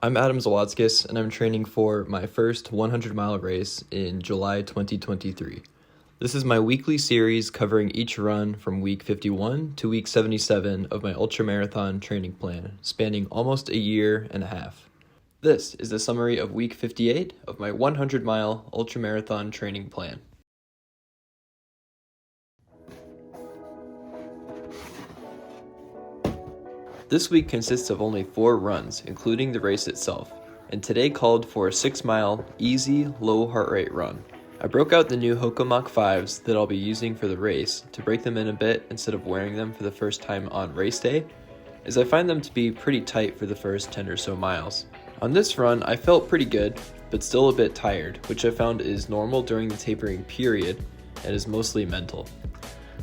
I'm Adam Zawadzkis, and I'm training for my first 100-mile race in July 2023. This is my weekly series covering each run from week 51 to week 77 of my ultramarathon training plan, spanning almost a year and a half. This is the summary of week 58 of my 100-mile ultramarathon training plan. This week consists of only 4 runs, including the race itself, and today called for a 6-mile, easy, low heart rate run. I broke out the new Hoka Mach 5s that I'll be using for the race to break them in a bit instead of wearing them for the first time on race day, as I find them to be pretty tight for the first 10 or so miles. On this run, I felt pretty good, but still a bit tired, which I found is normal during the tapering period and is mostly mental.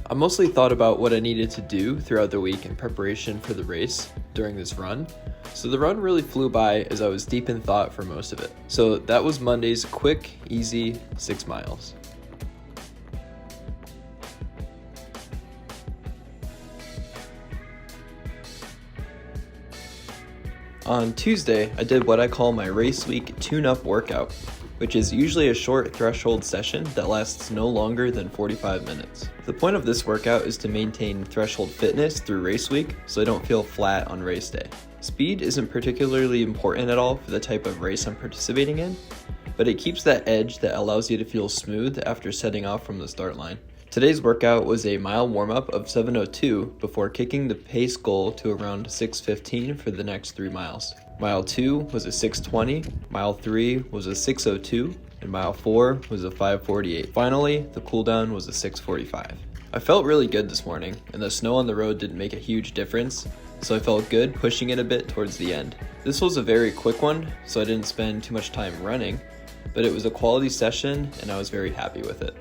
I mostly thought about what I needed to do throughout the week in preparation for the race during this run, so the run really flew by as I was deep in thought for most of it. So that was Monday's quick, easy 6 miles. On Tuesday, I did what I call my race week tune-up workout, which is usually a short threshold session that lasts no longer than 45 minutes. The point of this workout is to maintain threshold fitness through race week so I don't feel flat on race day. Speed isn't particularly important at all for the type of race I'm participating in, but it keeps that edge that allows you to feel smooth after setting off from the start line. Today's workout was a mile warm-up of 7:02 before kicking the pace goal to around 6:15 for the next 3 miles. Mile 2 was a 6:20, Mile 3 was a 6:02, and Mile 4 was a 5:48. Finally, the cooldown was a 6:45. I felt really good this morning, and the snow on the road didn't make a huge difference, so I felt good pushing it a bit towards the end. This was a very quick one, so I didn't spend too much time running, but it was a quality session, and I was very happy with it.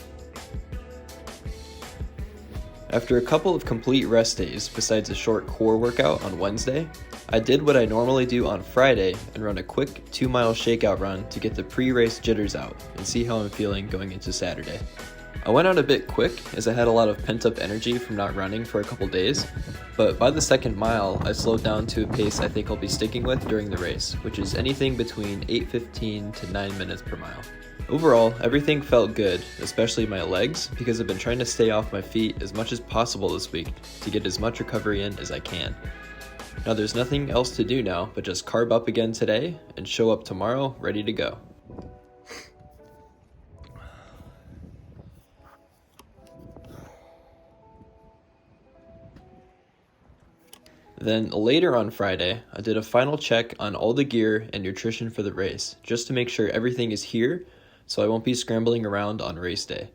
After a couple of complete rest days besides a short core workout on Wednesday, I did what I normally do on Friday and run a quick 2-mile shakeout run to get the pre-race jitters out and see how I'm feeling going into Saturday. I went out a bit quick as I had a lot of pent-up energy from not running for a couple days, but by the second mile I slowed down to a pace I think I'll be sticking with during the race, which is anything between 8:15 to 9 minutes per mile. Overall, everything felt good, especially my legs, because I've been trying to stay off my feet as much as possible this week to get as much recovery in as I can. Now there's nothing else to do now but just carb up again today and show up tomorrow ready to go. Then later on Friday, I did a final check on all the gear and nutrition for the race, just to make sure everything is here so I won't be scrambling around on race day.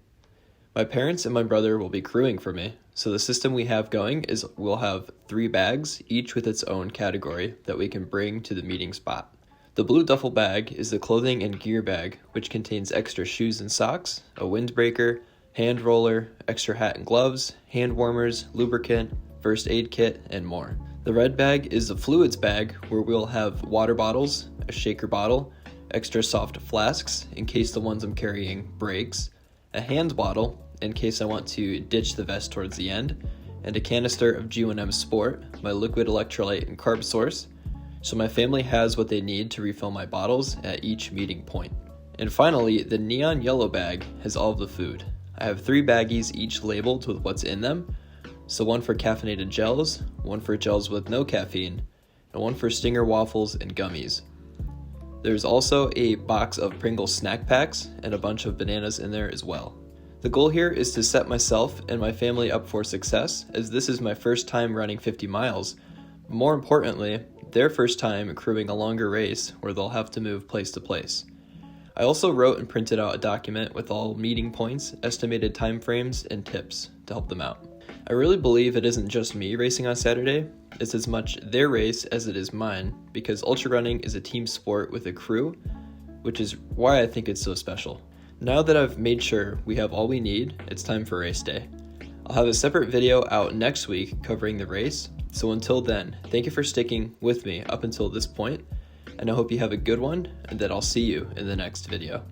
My parents and my brother will be crewing for me, so the system we have going is we'll have 3 bags, each with its own category that we can bring to the meeting spot. The blue duffel bag is the clothing and gear bag, which contains extra shoes and socks, a windbreaker, hand roller, extra hat and gloves, hand warmers, lubricant, first aid kit, and more. The red bag is the fluids bag, where we'll have water bottles, a shaker bottle, extra soft flasks in case the ones I'm carrying breaks, a hand bottle in case I want to ditch the vest towards the end, and a canister of G1M Sport, my liquid electrolyte and carb source, so my family has what they need to refill my bottles at each meeting point. And finally, the neon yellow bag has all of the food. I have 3 baggies each labeled with what's in them, so one for caffeinated gels, one for gels with no caffeine, and one for Stinger waffles and gummies. There's also a box of Pringles snack packs and a bunch of bananas in there as well. The goal here is to set myself and my family up for success, as this is my first time running 50 miles. More importantly, their first time crewing a longer race where they'll have to move place to place. I also wrote and printed out a document with all meeting points, estimated time frames, and tips to help them out. I really believe it isn't just me racing on Saturday. It's as much their race as it is mine, because ultra running is a team sport with a crew, which is why I think it's so special. Now that I've made sure we have all we need, it's time for race day. I'll have a separate video out next week covering the race, so until then, thank you for sticking with me up until this point, and I hope you have a good one, and that I'll see you in the next video.